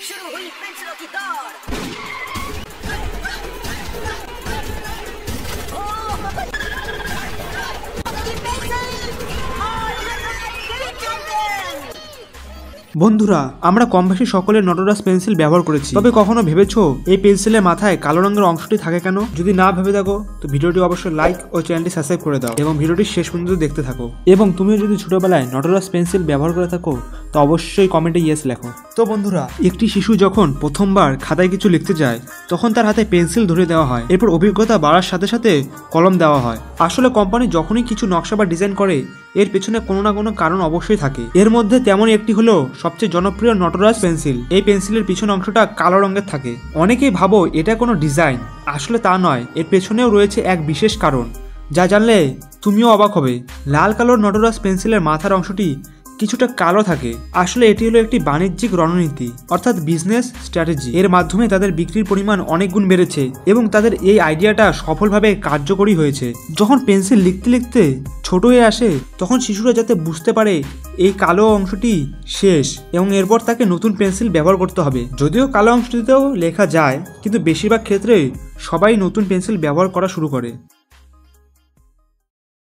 शुरू हुई पेंसिलों की दौड़। বন্ধুরা, আমরা কম বেশি সকলে নটরাজ পেন্সিল ব্যবহার করেছি, তবে কখনো ভেবেছো এই পেন্সিলের মাথায় কালো রঙের অংশটি থাকে কেন? যদি না ভেবে থাকো তো ভিডিওটি অবশ্যই লাইক ও চ্যানেলটি সাবস্ক্রাইব করে দাও এবং ভিডিওটি শেষ পর্যন্ত দেখতে থাকো। এবং তুমিও যদি ছোটবেলায় নটরাজ পেন্সিল ব্যবহার করে থাকো তো অবশ্যই কমেন্টে ইয়েস লেখো। তো বন্ধুরা, একটি শিশু যখন প্রথমবার খাতায় কিছু লিখতে যায় তখন তার হাতে পেন্সিল ধরে দেওয়া হয়, এরপর অভিজ্ঞতা বাড়ার সাথে সাথে কলম দেওয়া হয়। আসলে কোম্পানি যখনই কিছু নকশা বা ডিজাইন করে এর পেছনে কোনো না কোনো কারণ অবশ্যই থাকে। এর মধ্যে তেমন একটি হলো সবচেয়ে জনপ্রিয় নটরাজ পেন্সিল। এই পেন্সিলের পিছন অংশটা কালো রঙের থাকে। অনেকেই ভাবো এটা কোনো ডিজাইন, আসলে তা নয়। এর পেছনেও রয়েছে এক বিশেষ কারণ যা জানলে তুমিও অবাক হবে। লাল কালোর নটরাজ পেন্সিলের মাথার অংশটি কিছুটা কালো থাকে। আসলে এটি হলো একটি বাণিজ্যিক রণনীতি, অর্থাৎ বিজনেস স্ট্র্যাটেজি। এর মাধ্যমে তাদের বিক্রির পরিমাণ অনেক গুণ বেড়েছে এবং তাদের এই আইডিয়াটা সফলভাবে কার্যকরী হয়েছে। যখন পেন্সিল লিখতে লিখতে ছোট হয়ে আসে তখন শিশুরা যাতে বুঝতে পারে এই কালো অংশটি শেষ এবং এরপর তাকে নতুন পেন্সিল ব্যবহার করতে হবে। যদিও কালো অংশটিতেও লেখা যায়, কিন্তু বেশিরভাগ ক্ষেত্রে সবাই নতুন পেন্সিল ব্যবহার করা শুরু করে।